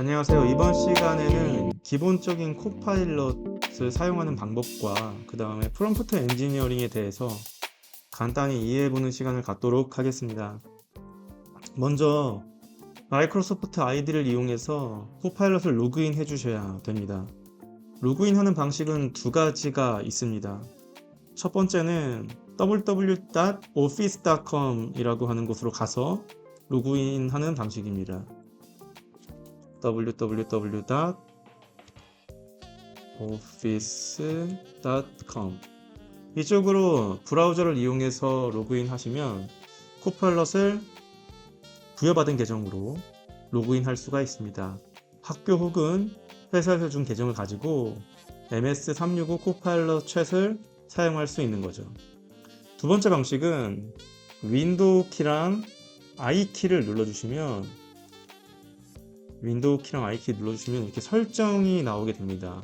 안녕하세요. 이번 시간에는 기본적인 코파일럿을 사용하는 방법과 그 다음에 프롬프트 엔지니어링에 대해서 간단히 이해해보는 시간을 갖도록 하겠습니다. 먼저 마이크로소프트 아이디를 이용해서 코파일럿을 로그인 해주셔야 됩니다. 로그인하는 방식은 두 가지가 있습니다. 첫 번째는 www.office.com 이라고 하는 곳으로 가서 로그인하는 방식입니다. www.office.com 이쪽으로 브라우저를 이용해서 로그인 하시면 코파일럿을 부여받은 계정으로 로그인 할 수가 있습니다. 학교 혹은 회사에서 준 계정을 가지고 MS365 코파일럿 챗을 사용할 수 있는 거죠. 두 번째 방식은 윈도우 키랑 I 키를 눌러주시면 이렇게 설정이 나오게 됩니다.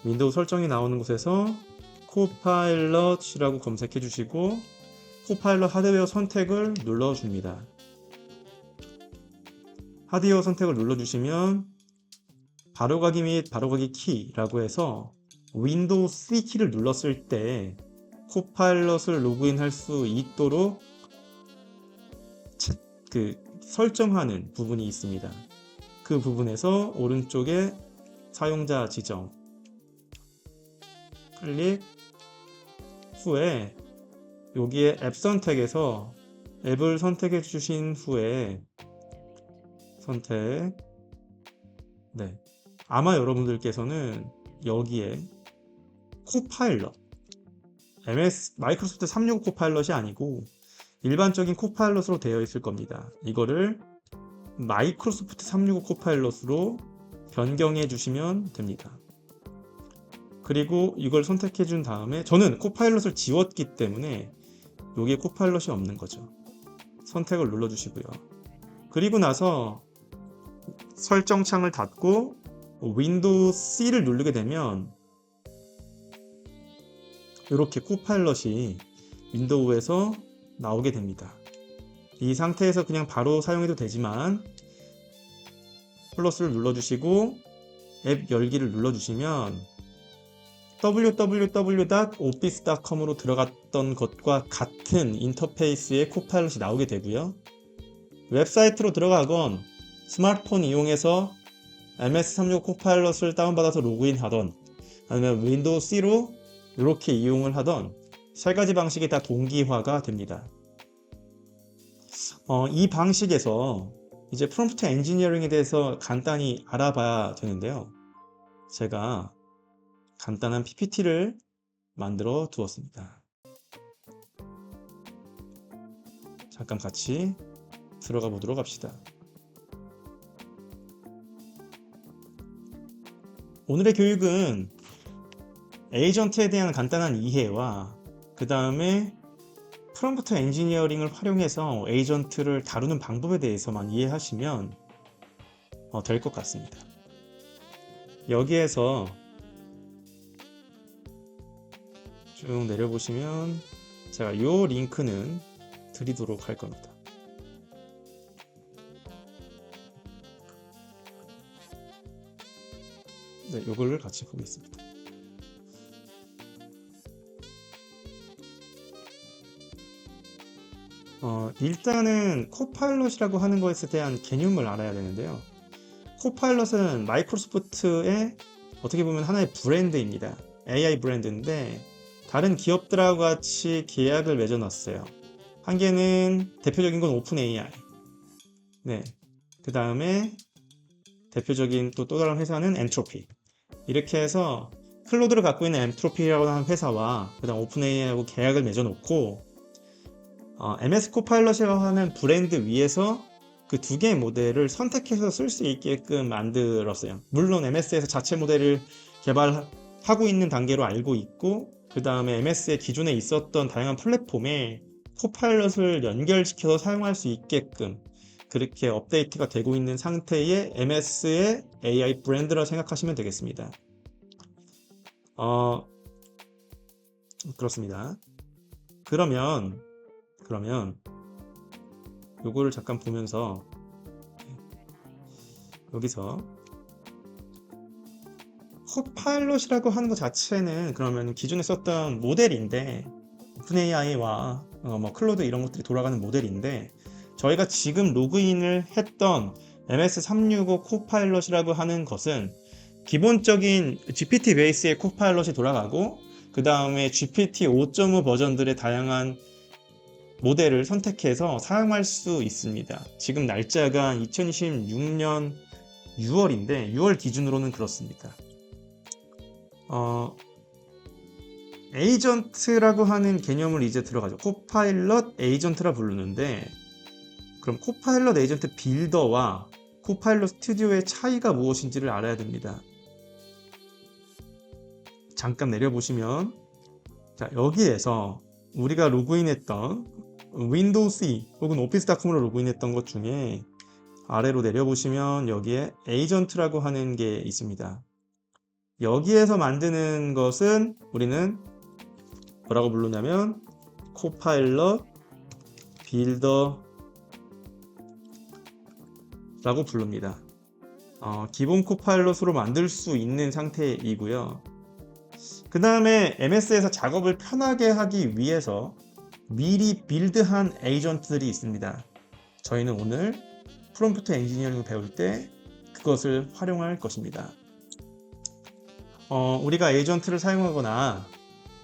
윈도우 설정이 나오는 곳에서 코파일럿이라고 검색해 주시고 코파일럿 하드웨어 선택을 눌러줍니다. 하드웨어 선택을 눌러주시면 바로가기 및 바로가기 키라고 해서 윈도우 C 키를 눌렀을 때 코파일럿을 로그인할 수 있도록 설정하는 부분이 있습니다. 그 부분에서 오른쪽에 사용자 지정 클릭 후에 여기에 앱 선택에서 앱을 선택해 주신 후에 아마 여러분들께서는 여기에 코파일럿 마이크로소프트 365 코파일럿이 아니고 일반적인 코파일럿으로 되어 있을 겁니다. 이거를 마이크로소프트 365 코파일럿으로 변경해 주시면 됩니다. 그리고 이걸 선택해 준 다음에 저는 코파일럿을 지웠기 때문에 여기에 코파일럿이 없는 거죠. 선택을 눌러 주시고요. 그리고 나서 설정 창을 닫고 윈도우 C를 누르게 되면 이렇게 코파일럿이 윈도우에서 나오게 됩니다. 이 상태에서 그냥 바로 사용해도 되지만 플러스를 눌러주시고 앱 열기를 눌러주시면 www.office.com으로 들어갔던 것과 같은 인터페이스의 코파일럿이 나오게 되고요. 웹사이트로 들어가건 스마트폰 이용해서 MS365 코파일럿을 다운받아서 로그인하던 아니면 윈도우 C로 이렇게 이용을 하던 세 가지 방식이 다 동기화가 됩니다. 이 방식에서 이제 프롬프트 엔지니어링에 대해서 간단히 알아봐야 되는데요. 제가 간단한 PPT를 만들어 두었습니다. 잠깐 같이 들어가 보도록 합시다. 오늘의 교육은 에이전트에 대한 간단한 이해와 그 다음에 프롬프트 엔지니어링을 활용해서 에이전트를 다루는 방법에 대해서만 이해하시면 될 것 같습니다. 여기에서 쭉 내려보시면 제가 이 링크는 드리도록 할 겁니다. 네, 이걸 같이 보겠습니다. 일단은 코파일럿이라고 하는 것에 대한 개념을 알아야 되는데요. 코파일럿은 마이크로소프트의 어떻게 보면 하나의 브랜드입니다. AI 브랜드인데 다른 기업들하고 같이 계약을 맺어놨어요. 한 개는 대표적인 건 오픈 AI. 네. 그 다음에 대표적인 또 다른 회사는 엔트로피. 이렇게 해서 클로드를 갖고 있는 엔트로피라고 하는 회사와 그 다음 오픈 AI하고 계약을 맺어놓고 MS 코파일럿이라고 하는 브랜드 위에서 그 두 개의 모델을 선택해서 쓸 수 있게끔 만들었어요. 물론 MS에서 자체 모델을 개발하고 있는 단계로 알고 있고 그 다음에 MS의 기존에 있었던 다양한 플랫폼에 코파일럿을 연결시켜서 사용할 수 있게끔 그렇게 업데이트가 되고 있는 상태의 MS의 AI 브랜드라 생각하시면 되겠습니다. 그렇습니다. 그러면 요거를 잠깐 보면서 여기서 코파일럿이라고 하는 것 자체는 그러면 기존에 썼던 모델인데 오픈AI와 뭐 클로드 이런 것들이 돌아가는 모델인데 저희가 지금 로그인을 했던 MS365 코파일럿이라고 하는 것은 기본적인 GPT 베이스의 코파일럿이 돌아가고 그 다음에 GPT 5.5 버전들의 다양한 모델을 선택해서 사용할 수 있습니다. 지금 날짜가 2016년 6월인데 6월 기준으로는 그렇습니다. 에이전트라고 하는 개념을 이제 들어가죠. 코파일럿 에이전트라 부르는데 그럼 코파일럿 에이전트 빌더와 코파일럿 스튜디오의 차이가 무엇인지를 알아야 됩니다. 잠깐 내려보시면 자, 여기에서 우리가 로그인했던 윈도우 C 혹은 오피스닷컴으로 로그인했던 것 중에 아래로 내려보시면 여기에 에이전트라고 하는 게 있습니다. 여기에서 만드는 것은 우리는 뭐라고 부르냐면 코파일럿 빌더 라고 부릅니다. 기본 코파일럿으로 만들 수 있는 상태이고요. 그 다음에 MS에서 작업을 편하게 하기 위해서 미리 빌드한 에이전트들이 있습니다. 저희는 오늘 프롬프트 엔지니어링을 배울 때 그것을 활용할 것입니다. 우리가 에이전트를 사용하거나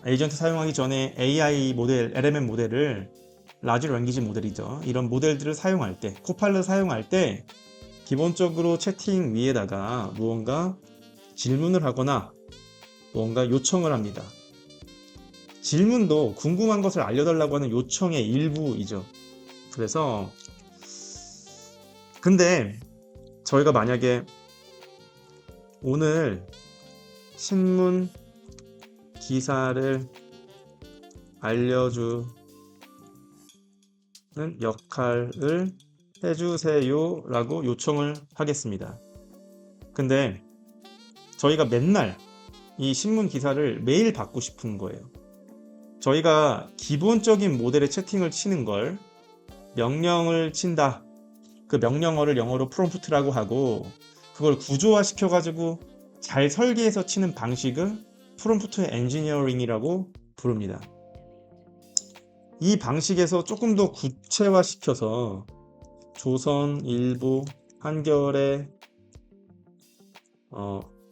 에이전트 사용하기 전에 AI 모델, LMM 모델을 라지 랭귀지 모델이죠. 이런 모델들을 사용할 때, 코파일럿 사용할 때 기본적으로 채팅 위에다가 무언가 질문을 하거나 무언가 요청을 합니다. 질문도 궁금한 것을 알려달라고 하는 요청의 일부이죠. 그래서 근데 저희가 만약에 오늘 신문 기사를 알려주는 역할을 해주세요 라고 요청을 하겠습니다. 근데 저희가 맨날 이 신문 기사를 매일 받고 싶은 거예요. 저희가 기본적인 모델의 채팅을 치는 걸 명령을 친다. 그 명령어를 영어로 프롬프트라고 하고 그걸 구조화 시켜가지고 잘 설계해서 치는 방식을 프롬프트 엔지니어링이라고 부릅니다. 이 방식에서 조금 더 구체화시켜서 조선일보, 한겨레,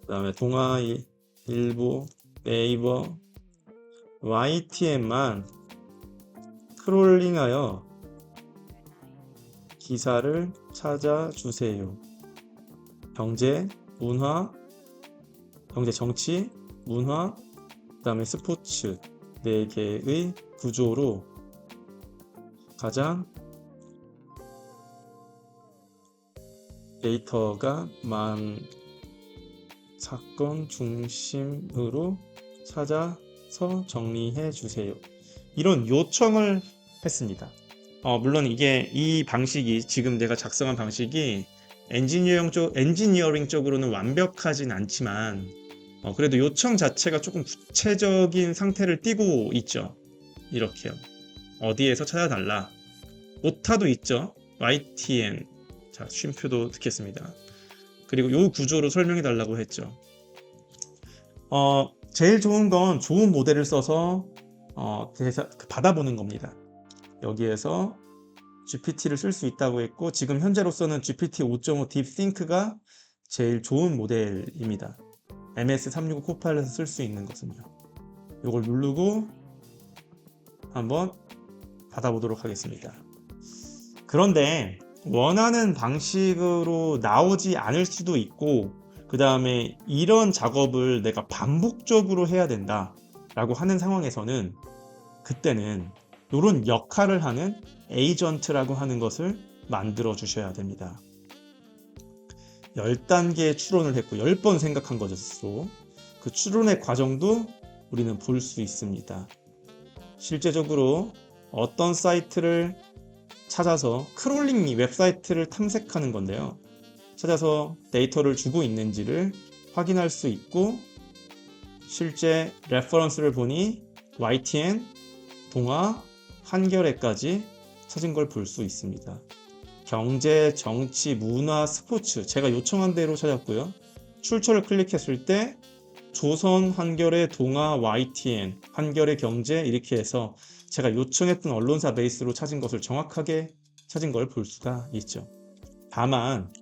그다음에 동아일보, 네이버, YTN만 크롤링하여 기사를 찾아주세요. 경제, 문화, 경제, 정치, 문화, 그다음에 스포츠 4개의 구조로 가장 데이터가 많은 사건 중심으로 찾아서 정리해 주세요. 이런 요청을 했습니다. 물론 이 방식이 지금 내가 작성한 방식이 엔지니어링 쪽으로는 완벽하진 않지만 그래도 요청 자체가 조금 구체적인 상태를 띠고 있죠. 이렇게요. 어디에서 찾아달라. 오타도 있죠. YTN. 자, 쉼표도 넣겠습니다. 그리고 요 구조로 설명해 달라고 했죠. 제일 좋은 건 좋은 모델을 써서 받아보는 겁니다. 여기에서 GPT를 쓸 수 있다고 했고 지금 현재로서는 GPT 5.5 딥싱크가 제일 좋은 모델입니다. MS365 코파일럿을 쓸 수 있는 것은요. 이걸 누르고 한번 받아보도록 하겠습니다. 그런데 원하는 방식으로 나오지 않을 수도 있고 그 다음에 이런 작업을 내가 반복적으로 해야 된다 라고 하는 상황에서는 그때는 이런 역할을 하는 에이전트라고 하는 것을 만들어 주셔야 됩니다. 10단계 추론을 했고 10번 생각한 것으로 그 추론의 과정도 우리는 볼 수 있습니다. 실제적으로 어떤 사이트를 찾아서 크롤링 웹사이트를 탐색하는 건데요. 찾아서 데이터를 주고 있는지를 확인할 수 있고 실제 레퍼런스를 보니 YTN, 동아, 한겨레까지 찾은 걸 볼 수 있습니다. 경제, 정치, 문화, 스포츠 제가 요청한 대로 찾았고요. 출처를 클릭했을 때 조선, 한겨레, 동아, YTN, 한겨레 경제 이렇게 해서 제가 요청했던 언론사 베이스로 찾은 것을 정확하게 찾은 걸 볼 수가 있죠. 다만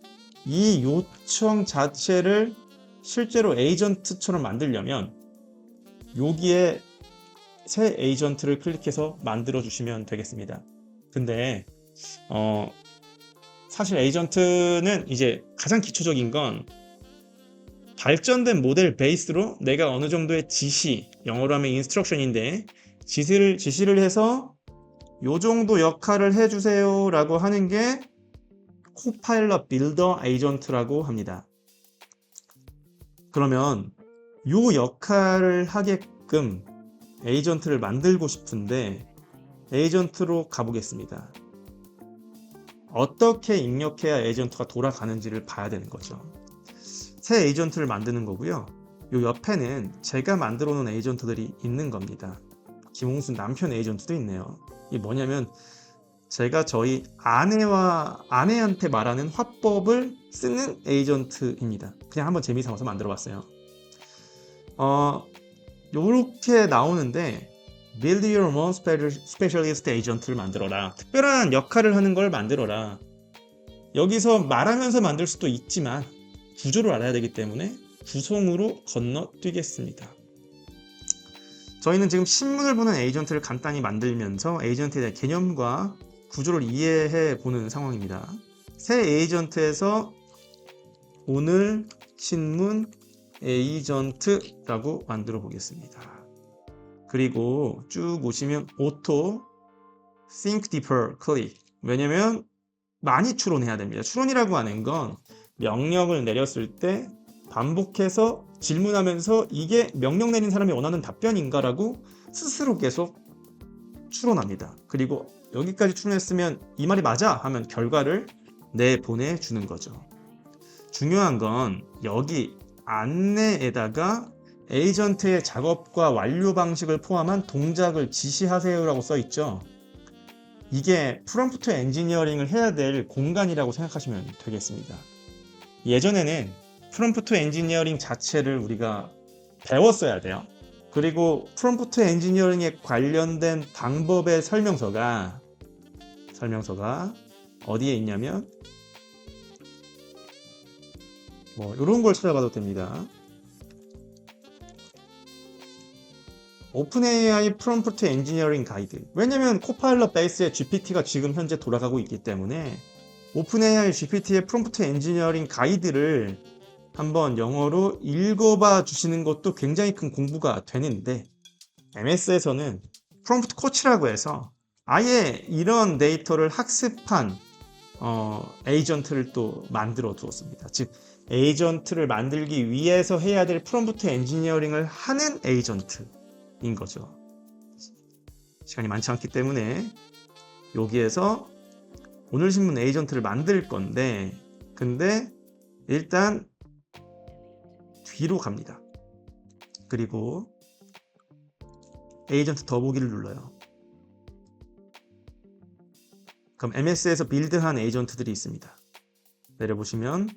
이 요청 자체를 실제로 에이전트처럼 만들려면 여기에 새 에이전트를 클릭해서 만들어 주시면 되겠습니다. 근데 사실 에이전트는 이제 가장 기초적인 건 발전된 모델 베이스로 내가 어느 정도의 지시, 영어로 하면 인스트럭션인데 지시를 해서 요 정도 역할을 해주세요 라고 하는 게 코파일럿 빌더 에이전트라고 합니다. 그러면 요 역할을 하게끔 에이전트를 만들고 싶은데 에이전트로 가보겠습니다. 어떻게 입력해야 에이전트가 돌아가는지를 봐야 되는 거죠. 새 에이전트를 만드는 거고요. 요 옆에는 제가 만들어 놓은 에이전트들이 있는 겁니다. 김홍순 남편 에이전트도 있네요. 이게 뭐냐면 제가 저희 아내한테 말하는 화법을 쓰는 에이전트입니다. 그냥 한번 재미삼아서 만들어 봤어요. 요렇게 나오는데 Build your own specialist agent를 만들어라. 특별한 역할을 하는 걸 만들어라. 여기서 말하면서 만들 수도 있지만 구조를 알아야 되기 때문에 구성으로 건너뛰겠습니다. 저희는 지금 신문을 보는 에이전트를 간단히 만들면서 에이전트에 대한 개념과 구조를 이해해 보는 상황입니다. 새 에이전트에서 오늘 신문 에이전트라고 만들어 보겠습니다. 그리고 쭉 오시면 Auto Think Deeper 클릭. 왜냐면 많이 추론해야 됩니다. 추론이라고 하는 건 명령을 내렸을 때 반복해서 질문하면서 이게 명령 내린 사람이 원하는 답변인가라고 스스로 계속 추론합니다. 그리고 여기까지 추론했으면 이 말이 맞아 하면 결과를 내보내주는 거죠. 중요한 건 여기 안내에다가 에이전트의 작업과 완료 방식을 포함한 동작을 지시하세요라고 써있죠. 이게 프롬프트 엔지니어링을 해야 될 공간이라고 생각하시면 되겠습니다. 예전에는 프롬프트 엔지니어링 자체를 우리가 배웠어야 돼요. 그리고 프롬프트 엔지니어링에 관련된 방법의 설명서가 어디에 있냐면 이런 걸 찾아봐도 됩니다. 오픈AI 프롬프트 엔지니어링 가이드. 왜냐면 코파일럿 베이스의 GPT가 지금 현재 돌아가고 있기 때문에 오픈AI GPT의 프롬프트 엔지니어링 가이드를 한번 영어로 읽어봐 주시는 것도 굉장히 큰 공부가 되는데 MS에서는 프롬프트 코치라고 해서 아예 이런 데이터를 학습한 에이전트를 또 만들어 두었습니다. 즉 에이전트를 만들기 위해서 해야 될 프롬프트 엔지니어링을 하는 에이전트인 거죠. 시간이 많지 않기 때문에 여기에서 오늘 신문 에이전트를 만들 건데 근데 일단 뒤로 갑니다. 그리고 에이전트 더보기를 눌러요. 그럼 MS에서 빌드한 에이전트들이 있습니다. 내려보시면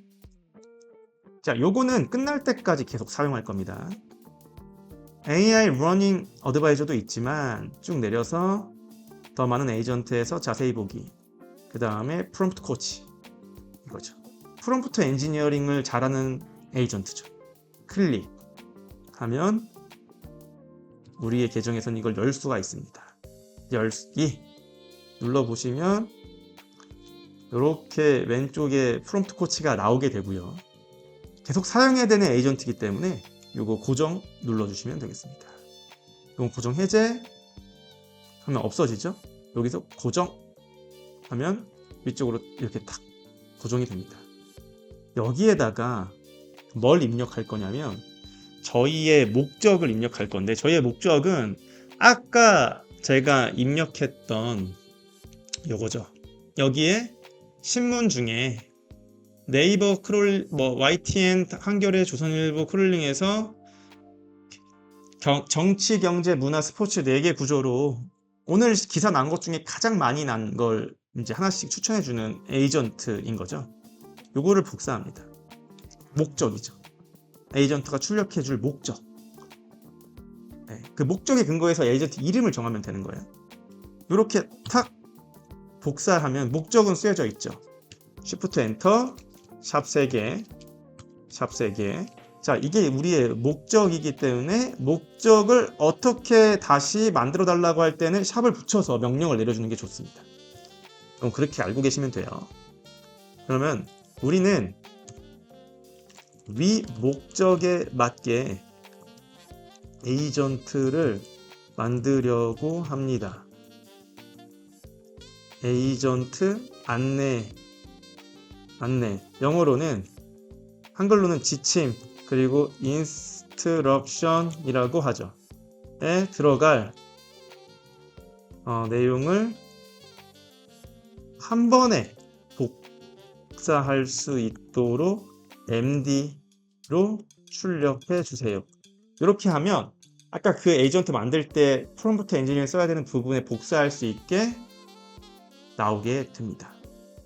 자, 요거는 끝날 때까지 계속 사용할 겁니다. AI Running Advisor도 있지만 쭉 내려서 더 많은 에이전트에서 자세히 보기, 그 다음에 프롬프트 코치 이거죠. 프롬프트 엔지니어링을 잘하는 에이전트죠. 클릭하면 우리의 계정에서는 이걸 열 수가 있습니다. 열기 눌러보시면 이렇게 왼쪽에 프롬프트 코치가 나오게 되고요. 계속 사용해야 되는 에이전트이기 때문에 이거 고정 눌러주시면 되겠습니다. 이건 고정 해제 하면 없어지죠. 여기서 고정 하면 위쪽으로 이렇게 탁 고정이 됩니다. 여기에다가 뭘 입력할 거냐면 저희의 목적을 입력할 건데 저희의 목적은 아까 제가 입력했던 요거죠. 여기에 신문 중에 네이버 크롤, YTN, 한겨레, 조선일보 크롤링에서 정치, 경제, 문화, 스포츠 4개 구조로 오늘 기사 난 것 중에 가장 많이 난 걸 이제 하나씩 추천해주는 에이전트인 거죠. 요거를 복사합니다. 목적이죠. 에이전트가 출력해줄 목적. 네, 그 목적에 근거해서 에이전트 이름을 정하면 되는 거예요. 이렇게 탁 복사하면 목적은 쓰여져 있죠. Shift 엔터, 샵 3개, 샵 3개. 자, 이게 우리의 목적이기 때문에 목적을 어떻게 다시 만들어 달라고 할 때는 샵을 붙여서 명령을 내려주는 게 좋습니다. 그럼 그렇게 알고 계시면 돼요. 그러면 우리는 위 목적에 맞게 에이전트를 만들려고 합니다. 에이전트 안내. 영어로는, 한글로는 지침, 그리고 instruction이라고 하죠. 에 들어갈 내용을 한 번에 복사할 수 있도록 MD로 출력해 주세요. 이렇게 하면 아까 그 에이전트 만들 때 프롬프트 엔지니어링 써야 되는 부분에 복사할 수 있게 나오게 됩니다.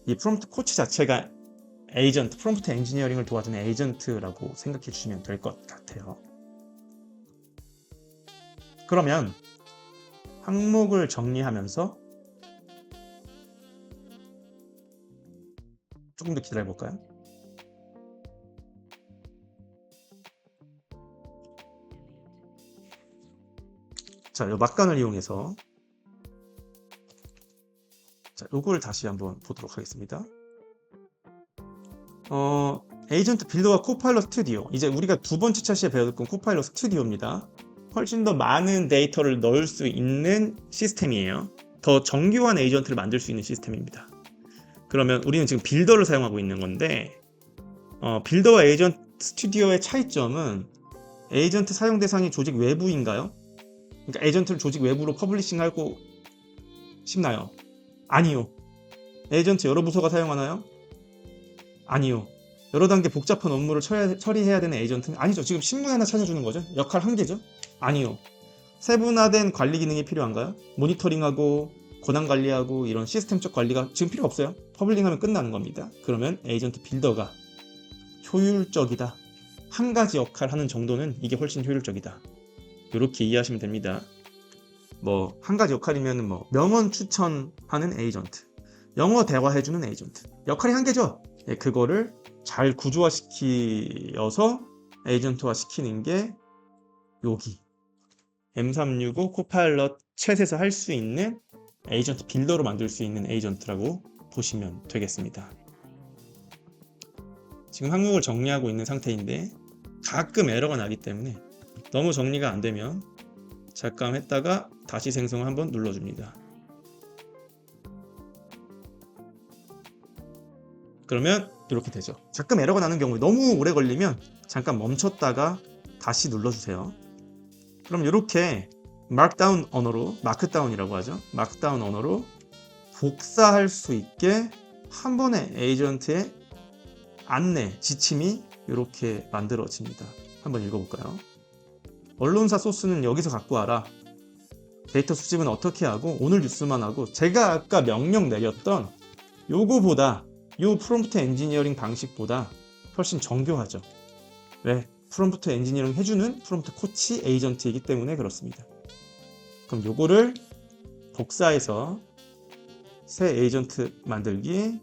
이 프롬프트 코치 자체가 에이전트, 프롬프트 엔지니어링을 도와주는 에이전트라고 생각해 주시면 될 것 같아요. 그러면 항목을 정리하면서 조금 더 기다려 볼까요? 자, 요 막간을 이용해서 자, 요걸 다시 한번 보도록 하겠습니다. 에이전트 빌더와 코파일럿 스튜디오. 이제 우리가 두 번째 차시에 배웠던 코파일럿 스튜디오입니다. 훨씬 더 많은 데이터를 넣을 수 있는 시스템이에요. 더 정교한 에이전트를 만들 수 있는 시스템입니다. 그러면 우리는 지금 빌더를 사용하고 있는 건데, 빌더와 에이전트 스튜디오의 차이점은 에이전트 사용 대상이 조직 외부인가요? 그러니까 에이전트를 조직 외부로 퍼블리싱하고 싶나요? 아니요. 에이전트 여러 부서가 사용하나요? 아니요. 여러 단계 복잡한 업무를 처리해야 되는 에이전트는 아니죠. 지금 신문 하나 찾아주는 거죠? 역할 한 개죠? 아니요. 세분화된 관리 기능이 필요한가요? 모니터링하고 권한 관리하고 이런 시스템적 관리가 지금 필요 없어요. 퍼블링하면 끝나는 겁니다. 그러면 에이전트 빌더가 효율적이다. 한 가지 역할 하는 정도는 이게 훨씬 효율적이다. 이렇게 이해하시면 됩니다. 뭐 한 가지 역할이면 뭐 명언 추천하는 에이전트, 영어 대화해주는 에이전트, 역할이 한 개죠. 예, 그거를 잘 구조화시켜서 에이전트화 시키는 게 여기 M365 코파일럿 챗에서 할 수 있는 에이전트 빌더로 만들 수 있는 에이전트라고 보시면 되겠습니다. 지금 항목을 정리하고 있는 상태인데 가끔 에러가 나기 때문에 너무 정리가 안 되면 잠깐 했다가 다시 생성을 한번 눌러줍니다. 그러면 이렇게 되죠. 가끔 에러가 나는 경우에 너무 오래 걸리면 잠깐 멈췄다가 다시 눌러주세요. 그럼 이렇게 마크다운 언어로, 마크다운이라고 하죠. 마크다운 언어로 복사할 수 있게 한 번에 에이전트의 안내, 지침이 이렇게 만들어집니다. 한번 읽어볼까요? 언론사 소스는 여기서 갖고 와라. 데이터 수집은 어떻게 하고 오늘 뉴스만 하고 제가 아까 명령 내렸던 요거보다 요 프롬프트 엔지니어링 방식보다 훨씬 정교하죠. 왜? 프롬프트 엔지니어링 해주는 프롬프트 코치 에이전트이기 때문에 그렇습니다. 그럼 요거를 복사해서 새 에이전트 만들기,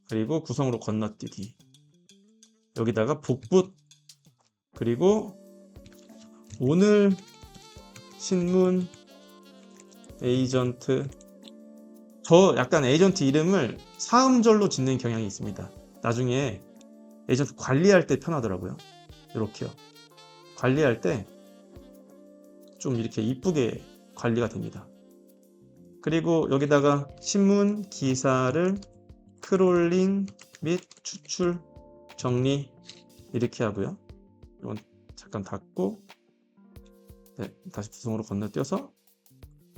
그리고 구성으로 건너뛰기, 여기다가 복붙, 그리고 오늘 신문 에이전트. 저 약간 에이전트 이름을 사음절로 짓는 경향이 있습니다. 나중에 에이전트 관리할 때 편하더라고요. 이렇게요. 관리할 때 좀 이렇게 이쁘게 관리가 됩니다. 그리고 여기다가 신문 기사를 크롤링 및 추출 정리 이렇게 하고요. 이건 잠깐 닫고, 네, 다시 구성으로 건너뛰어서,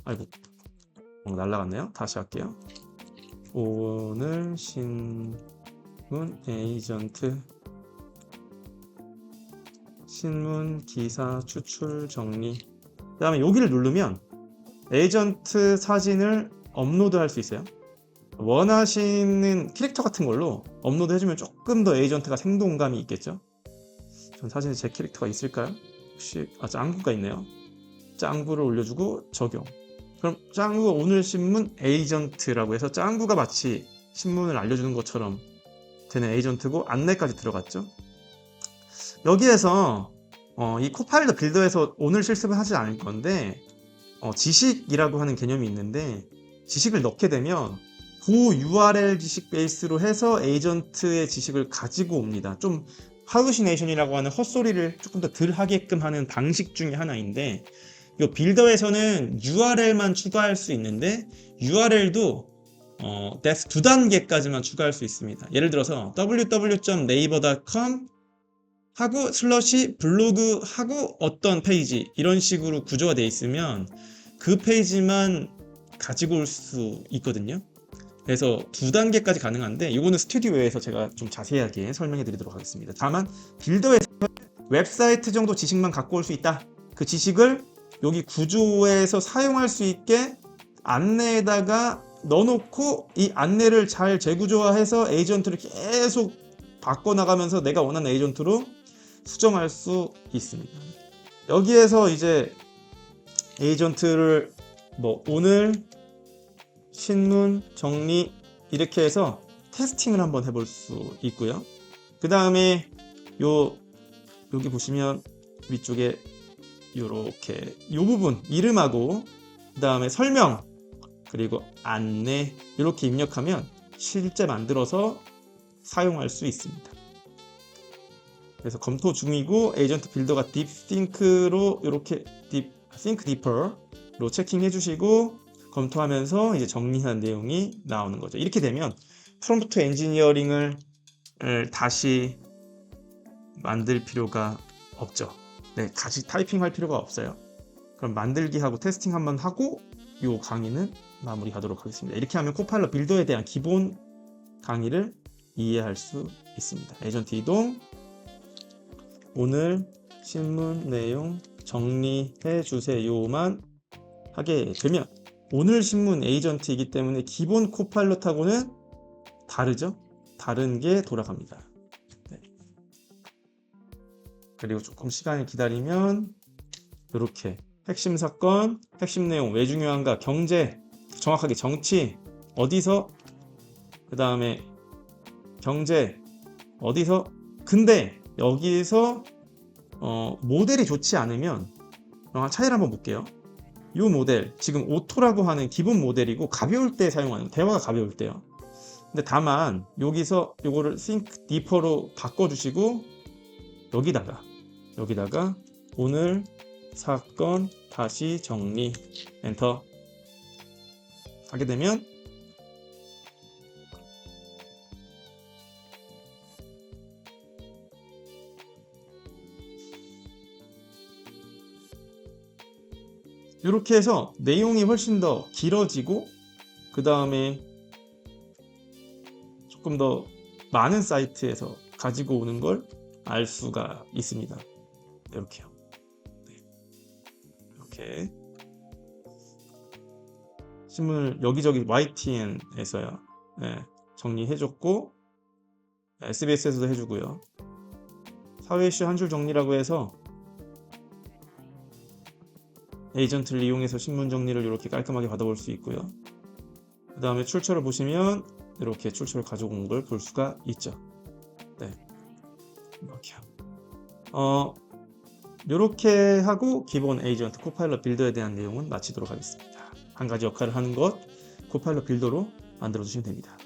아이고 날라갔네요. 다시 할게요. 오늘 신문 에이전트 신문 기사 추출 정리. 그 다음에 여기를 누르면 에이전트 사진을 업로드 할 수 있어요. 원하시는 캐릭터 같은 걸로 업로드 해주면 조금 더 에이전트가 생동감이 있겠죠. 전 사진에 제 캐릭터가 있을까요? 혹시 짱구가 있네요. 짱구를 올려주고 적용. 그럼 짱구가 오늘 신문 에이전트라고 해서 짱구가 마치 신문을 알려주는 것처럼 되는 에이전트고 안내까지 들어갔죠. 여기에서 이 코파일럿 빌더에서 오늘 실습을 하지 않을 건데 지식이라고 하는 개념이 있는데 지식을 넣게 되면 그 URL 지식 베이스로 해서 에이전트의 지식을 가지고 옵니다. 좀 하우시네이션이라고 하는 헛소리를 조금 더 덜 하게끔 하는 방식 중에 하나인데 이 빌더에서는 URL만 추가할 수 있는데 URL도 def 2단계까지만 추가할 수 있습니다. 예를 들어서 www.naver.com 하고 슬러시 블로그 하고 어떤 페이지 이런 식으로 구조가 되어 있으면 그 페이지만 가지고 올 수 있거든요. 그래서 2단계까지 가능한데 이거는 스튜디오에서 제가 좀 자세하게 설명해 드리도록 하겠습니다. 다만 빌더에서 웹사이트 정도 지식만 갖고 올 수 있다. 그 지식을 여기 구조에서 사용할 수 있게 안내에다가 넣어놓고 이 안내를 잘 재구조화해서 에이전트를 계속 바꿔나가면서 내가 원하는 에이전트로 수정할 수 있습니다. 여기에서 이제 에이전트를 오늘 신문 정리 이렇게 해서 테스팅을 한번 해볼 수 있고요. 그 다음에 여기 보시면 위쪽에 요렇게 요 부분 이름하고 그 다음에 설명 그리고 안내 이렇게 입력하면 실제 만들어서 사용할 수 있습니다. 그래서 검토 중이고 에이전트 빌더가 딥싱크로 이렇게 think deeper로 체킹해 주시고 검토하면서 이제 정리한 내용이 나오는 거죠. 이렇게 되면 프롬프트 엔지니어링을 다시 만들 필요가 없죠. 네, 다시 타이핑할 필요가 없어요. 그럼 만들기 하고 테스팅 한번 하고 이 강의는 마무리하도록 하겠습니다. 이렇게 하면 코파일럿 빌더에 대한 기본 강의를 이해할 수 있습니다. 에이전트 이동, 오늘 신문 내용 정리해 주세요만 하게 되면 오늘 신문 에이전트이기 때문에 기본 코파일럿하고는 다르죠? 다른 게 돌아갑니다. 네. 그리고 조금 시간을 기다리면 이렇게 핵심 사건, 핵심 내용, 왜 중요한가, 경제, 정확하게 정치, 어디서, 그 다음에 경제, 어디서, 근데 여기에서 모델이 좋지 않으면 차이를 한번 볼게요. 이 모델 지금 오토라고 하는 기본 모델이고 가벼울 때 사용하는 대화가 가벼울 때요. 근데 다만 여기서 요거를 think deeper로 바꿔주시고 여기다가 오늘 사건 다시 정리 엔터 하게 되면 이렇게 해서 내용이 훨씬 더 길어지고 그 다음에 조금 더 많은 사이트에서 가지고 오는 걸 알 수가 있습니다. 이렇게요. 네. 이렇게 신문을 여기저기 YTN에서요. 네. 정리해줬고 SBS에서도 해주고요. 사회 이슈 한 줄 정리라고 해서 에이전트를 이용해서 신문 정리를 이렇게 깔끔하게 받아볼 수 있고요. 그 다음에 출처를 보시면 이렇게 출처를 가져온 걸 볼 수가 있죠. 네, 이렇게요. 이렇게 하고 기본 에이전트 코파일럿 빌더에 대한 내용은 마치도록 하겠습니다. 한 가지 역할을 하는 것 코파일럿 빌더로 만들어 주시면 됩니다.